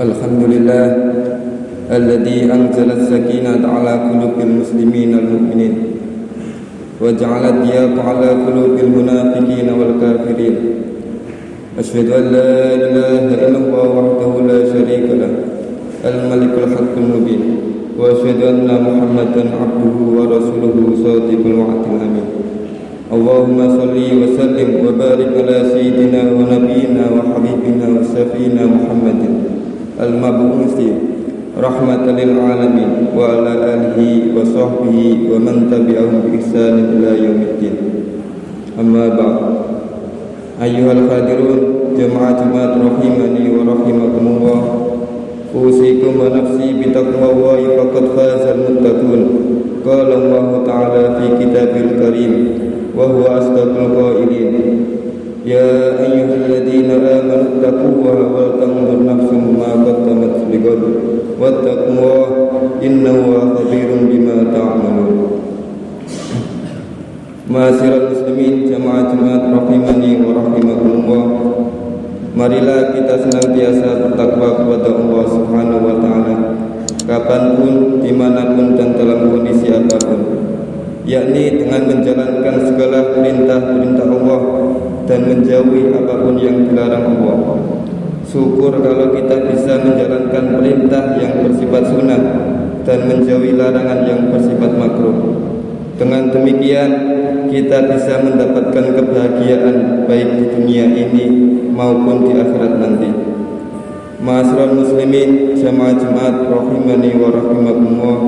Alhamdulillah alladzi anzala as-sakinata ala qulubil muslimin al-mu'minin wa ja'ala ad-diyaqa ala qulubil munafiqin wal kafirin. Asyhadu an la ilaha illallah wahdahu la syarika lah al-malikul haqqul mubin wa asyhadu anna Muhammadan abduhu wa rasuluhu shadiqul wa'dil amin. Allahumma salli wa sallim wa barik ala sayyidina wa nabiyyina wa habibina wa safina Muhammadin al-mab'uthi rahmatan lil alamin wa ala alihi wa sahbihi wa man tabi'ahum bi ihsan ila yaumiddin. Amma ba'd. Ayyuhal hadirun jamaah rahimani wa rahimakumullah. Usikum wa nafsi bi taqwallahi faqad fazal muttaqun. Qala Allah ta'ala fi kitabil karim wa huwa asdaqul qailin. Ya ayyuhalladzina amanu taqullaha wal tanzur nafsum ma qaddamat lighad wattaqullaha innahu khabirun bima ta'malun. Ma'asyiral muslimin jamaah rahimani wa rahimakumullah. Marilah kita senantiasa bertakwa kepada Allah Subhanahu wa taala kapanpun, dimanapun dan dalam kondisi apapun, yakni dengan menjalankan segala perintah-perintah Allah dan menjauhi apapun yang dilarang Allah. Syukur kalau kita bisa menjalankan perintah yang bersifat sunnah dan menjauhi larangan yang bersifat makruh. Dengan demikian kita bisa mendapatkan kebahagiaan baik di dunia ini maupun di akhirat nanti. Ma'asyiral muslimin jamaah rahimani wa rahimakumullah.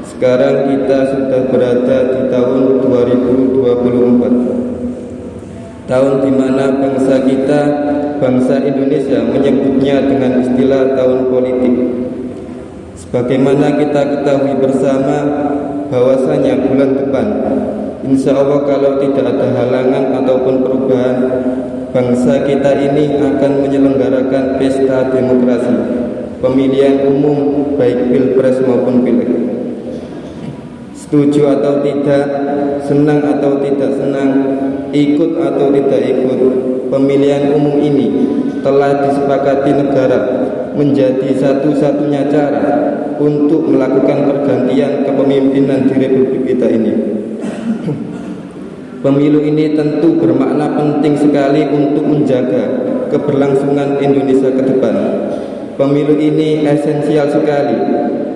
Sekarang kita sudah berada di tahun 2024, tahun di mana bangsa kita, bangsa Indonesia menyebutnya dengan istilah tahun politik. Sebagaimana kita ketahui bersama bahwasanya bulan depan, insya Allah kalau tidak ada halangan ataupun perubahan, bangsa kita ini akan menyelenggarakan pesta demokrasi, pemilihan umum baik pilpres maupun pileg. Setuju atau tidak, senang atau tidak senang, ikut atau tidak ikut, pemilihan umum ini telah disepakati negara menjadi satu-satunya cara untuk melakukan pergantian kepemimpinan di Republik kita ini. Pemilu ini tentu bermakna penting sekali untuk menjaga keberlangsungan Indonesia ke depan. Pemilu ini esensial sekali,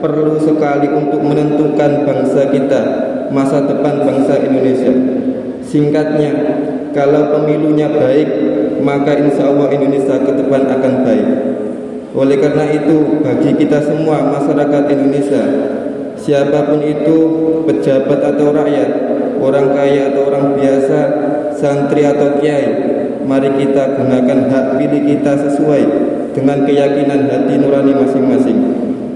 perlu sekali untuk menentukan bangsa kita, masa depan bangsa Indonesia. Singkatnya, kalau pemilunya baik, maka insya Allah Indonesia ke depan akan baik. Oleh karena itu, bagi kita semua masyarakat Indonesia, siapapun itu, pejabat atau rakyat, orang kaya atau orang biasa, santri atau kiai, mari kita gunakan hak pilih kita sesuai dengan keyakinan hati nurani masing-masing.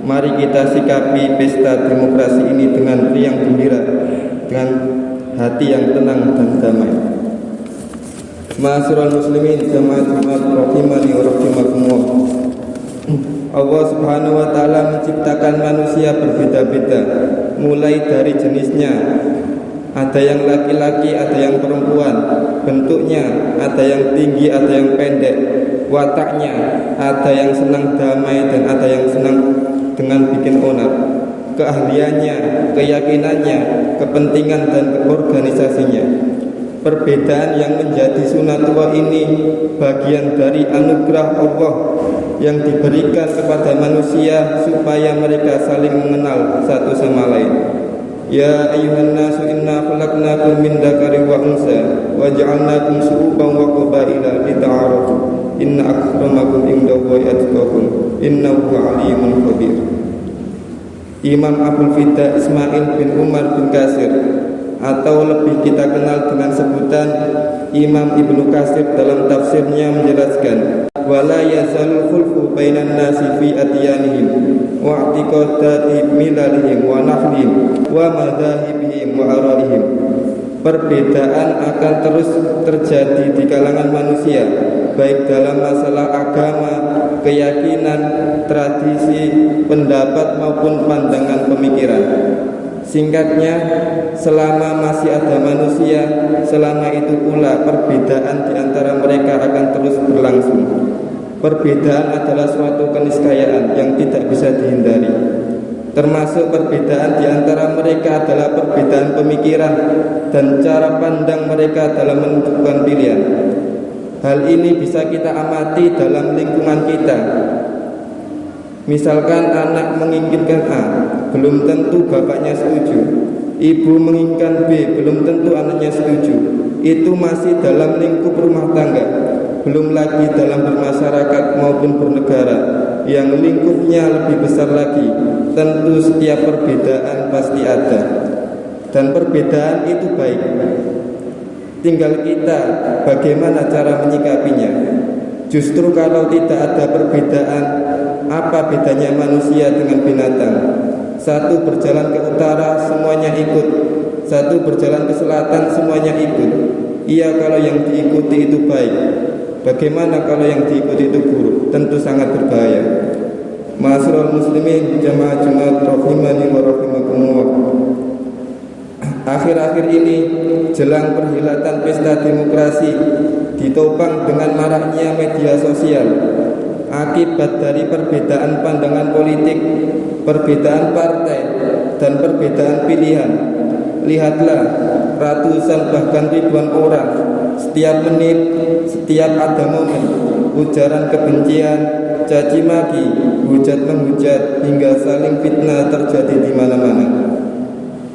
Mari kita sikapi pesta demokrasi ini dengan riang gembira, dengan hati yang tenang dan damai. Ma'asyiral muslimin jamaah rahimani wa rahimakumullah. Allah Subhanahu wa taala menciptakan manusia berbeda-beda, mulai dari jenisnya, ada yang laki-laki, ada yang perempuan, bentuknya, ada yang tinggi, ada yang pendek, wataknya, ada yang senang damai dan ada yang senang dengan bikin onar, keahliannya, keyakinannya, kepentingan dan organisasinya. Perbedaan yang menjadi sunatullah ini bagian dari anugerah Allah yang diberikan kepada manusia supaya mereka saling mengenal satu sama lain. Ya ayyuhan nasu inna khalaqnakum min dzakarin wa unsa wa ja'alnakum syu'uban wa qabaila lita'arafu inna akramakum indallahi atqakum innahu 'alimun khabir. Imam Abdul Fida Ismail bin Umar bin Katsir, atau lebih kita kenal dengan sebutan Imam Ibnu Katsir, dalam tafsirnya menjelaskan, wala yazalul khulfu bainan nasi fi atyanihim wa i'tiqadati milalihim wa naflihim wa madzahibihim wa araihim. Perbedaan akan terus terjadi di kalangan manusia, baik dalam masalah agama, keyakinan, tradisi, pendapat maupun pandangan pemikiran. Singkatnya, selama masih ada manusia, selama itu pula perbedaan di antara mereka akan terus berlangsung. Perbedaan adalah suatu keniscayaan yang tidak bisa dihindari. Termasuk perbedaan di antara mereka adalah perbedaan pemikiran dan cara pandang mereka dalam menentukan pilihan. Hal ini bisa kita amati dalam lingkungan kita. Misalkan anak menginginkan A, belum tentu bapaknya setuju. Ibu menginginkan B, belum tentu anaknya setuju. Itu masih dalam lingkup rumah tangga. Belum lagi dalam bermasyarakat maupun bernegara yang lingkupnya lebih besar lagi. Tentu setiap perbedaan pasti ada, dan perbedaan itu baik. Tinggal kita bagaimana cara menyikapinya. Justru kalau tidak ada perbedaan, apa bedanya manusia dengan binatang? Satu berjalan ke utara, semuanya ikut. Satu berjalan ke selatan, semuanya ikut. Iya kalau yang diikuti itu baik. Bagaimana kalau yang diikuti itu buruk? Tentu sangat berbahaya. Ma'asyiral muslimin jamaah Jumat rahimani wa rahimakumullah. Akhir-akhir ini jelang perhelatan pesta demokrasi ditopang dengan maraknya media sosial akibat dari perbedaan pandangan politik, perbedaan partai, dan perbedaan pilihan. Lihatlah, ratusan bahkan ribuan orang setiap menit, setiap ada momen, ujaran kebencian, caci maki, hujat menghujat, hingga saling fitnah terjadi di mana-mana.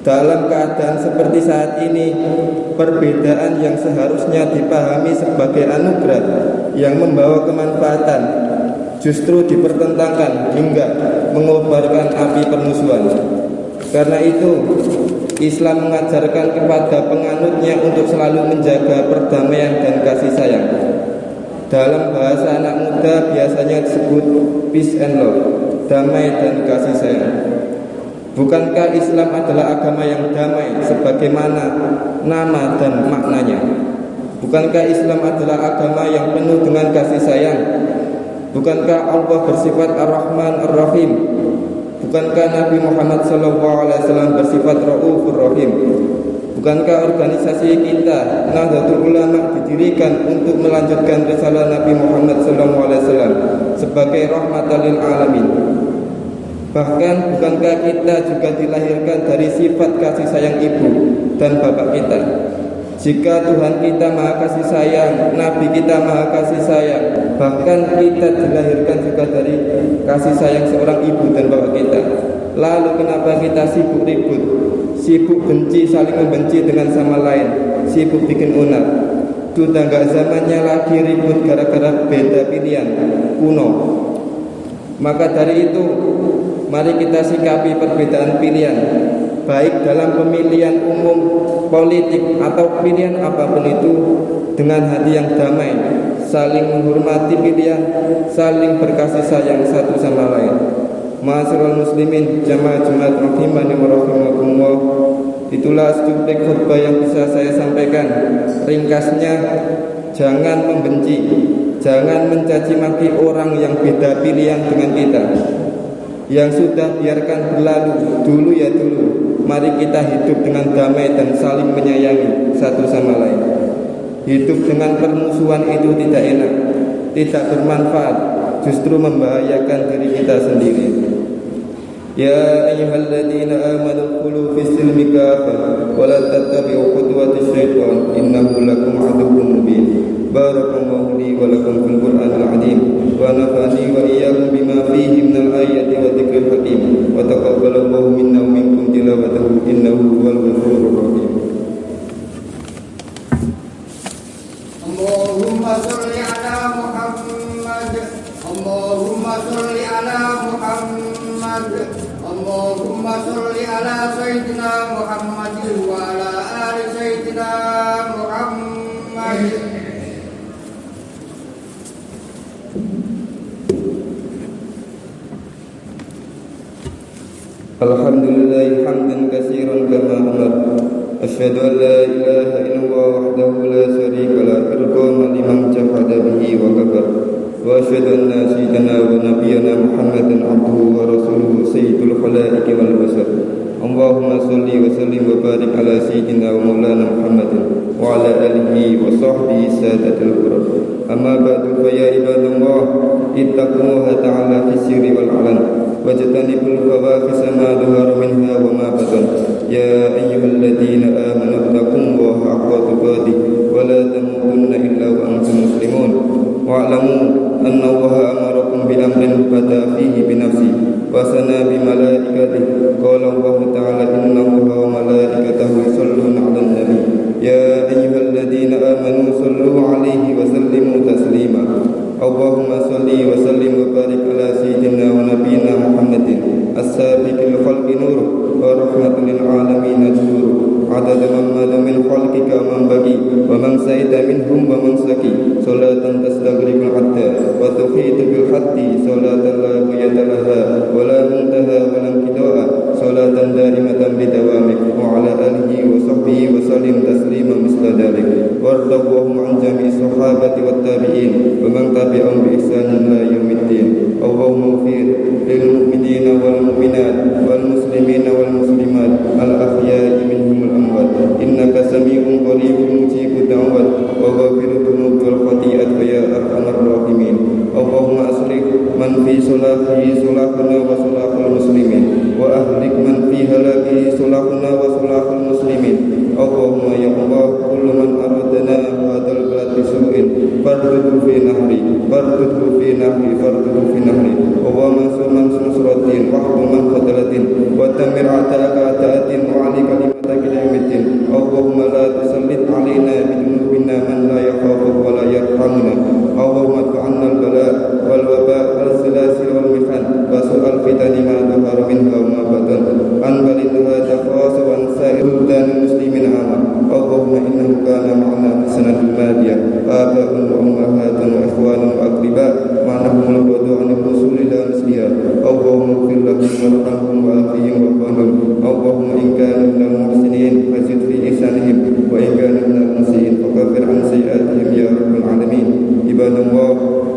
Dalam keadaan seperti saat ini, perbedaan yang seharusnya dipahami sebagai anugerah yang membawa kemanfaatan justru dipertentangkan hingga mengobarkan api permusuhan. Karena itu, Islam mengajarkan kepada penganutnya untuk selalu menjaga perdamaian dan kasih sayang. Dalam bahasa anak muda biasanya disebut peace and love, damai dan kasih sayang. Bukankah Islam adalah agama yang damai sebagaimana nama dan maknanya? Bukankah Islam adalah agama yang penuh dengan kasih sayang? Bukankah Allah bersifat Ar-Rahman Ar-Rahim? Bukankah Nabi Muhammad SAW bersifat Raufur Rahim? Bukankah organisasi kita Nahdlatul Ulama didirikan untuk melanjutkan risalah Nabi Muhammad SAW sebagai rahmatan lil alamin? Bahkan bukankah kita juga dilahirkan dari sifat kasih sayang ibu dan bapak kita? Jika Tuhan kita maha kasih sayang, Nabi kita maha kasih sayang, bahkan kita dilahirkan juga dari kasih sayang seorang ibu dan bapak kita. Lalu kenapa kita sibuk ribut, sibuk benci, saling membenci dengan sama lain, sibuk bikin onar? Sudah gak zamannya lagi ribut gara-gara beda pilihan kuno. Maka dari itu, mari kita sikapi perbedaan pilihan, baik dalam pemilihan umum, politik, atau pilihan apapun itu, dengan hati yang damai, saling menghormati pilihan, saling berkasih sayang satu sama lain. Ma'asyiral muslimin jamaah Jumat rahimani wa rahimakumullah. Itulah secuplik khutbah yang bisa saya sampaikan. Ringkasnya, jangan membenci, jangan mencaci maki orang yang beda pilihan dengan kita. Yang sudah biarkan berlalu, dulu ya dulu. Mari kita hidup dengan damai dan saling menyayangi satu sama lain. Hidup dengan permusuhan itu tidak enak, tidak bermanfaat, justru membahayakan diri kita sendiri. Ya ayyuhalladzina amanu khulu fis silmi kafah wa la tattabi'u khutuwatis syaitan innahu lakum aduwwun mubin. Barakallahu li wa lakum fil Qur'anil 'azim wa nafa'ani wa iyyakum bima fihi minal ayati wa dzikril hakim wa taqabbalallahu minna wa minkum tilawatahu innahu huwal ghafurur rahim. Allahumma shalli ala Muhammad, Allahumma shalli ala Muhammad, Allahumma shalli ala sayyidina Muhammad wa ala ali sayyidina Muhammad. Alhamdulillah hamdan katsiran kama amar. Asyhadu an la ilaha illallah wahdahu la syarika lah irqaman liman jahada bihi wa kafar. Wa asyhadu anna sayyidana wa nabiyyana Muhammadan abduhu wa rasuluhu sayyidul khalaiqi wal bashar. Allahumma shalli wa sallim wa barik ala sayyidina wa maulana Muhammadin wa ala alihi wa sahbihi sadatil qurra. أما بعد فيا عباد الله اتقوا الله تعالى في السر والعلن واجتنبوا الفواحش ما ظهر منها وما بطن يا أيها الذين آمنوا اتقوا الله حق تقاته ولا تموتن إلا وأنتم مسلمون واعلموا أن الله أمركم بأمر بدأ فيه بنفسه وثنى بملائكته قال الله تعالى إن الله وملائكته يصلون على النبي يا أيها الذين آمنوا صلوا عليه وسلموا تسليما اللهم صل وسلم وبارك على سيدنا ونبينا محمد السابق الخلق نور ورحمة للعالمين نور عدد من مات من خلقك ومن بقي ومن سيد منهم ومن سقي صلاة تستغرق العدى وتحيط بالحد صلاة لا قيد لها ولا منتهى ولا انقضاء صلاة دائمة بدوامك وعلى آله وصحبه وسلم تسليما مثل ذلك وارض اللهم عن جميع الصحابة والتابعين ومن تبعهم بإحسان إلى يوم الدين اللهم اغفر للمؤمنين والمؤمنات والمسلمين والمسلمات الأحياء منهم الأموات إنك سميع قريب مجيب الدعوات وغافر الذنوب والخطيئات فيا أرحم الراحمين اللهم أصلح من في صلاحه صلاحنا وصلاح المسلمين وأهلك من في هلاكه صلاحنا وصلاح المسلمين اللهم يا الله كل من أرادنا هذا البلد بسوء فارده في نهري فارده في نهري فارده في نهري اللهم انصر من نصر الدين واحكم من قتل الدين ودمر أعداءك أعداء الدين وعلي كلمتك إلى يوم الدين اللهم لا تسلط علينا بذنوبنا من لا يخافك ولا يرحمنا اللهم ادفع عنا البلاء والوباء والزلازل والمحن وسوء الفتن ما ظهر منها وما بطن عن بلدها تخاص وعن سائر بلدان المسلمين عاما اللهم إنه كان معنا في السنة الماضية آباء وأمهات وإخوان وأقرباء معنهم الوضوء عن الوصول إلى مثلها اللهم اغفر لهم وارحمهم وعافهم وارحمهم اللهم إن كانوا من المحسنين فزد في إحسانهم وإن كانوا من المسيئين فكفر عن سيئاتهم يا رب العالمين عباد الله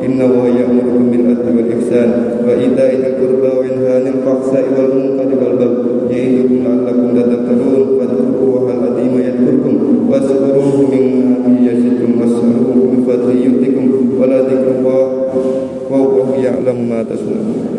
إن الله يأمركم بالعدل والإحسان وإيتاء ذي القربى وينهى عن الفحشاء والمنكر والبغي يعظكم لعلكم تذكرون فاذكروا الله العظيم يذكركم واذكروه من نعمه يزدكم واسألوه من فضله يؤتكم ولذكر الله والله يعلم ما تصنعون.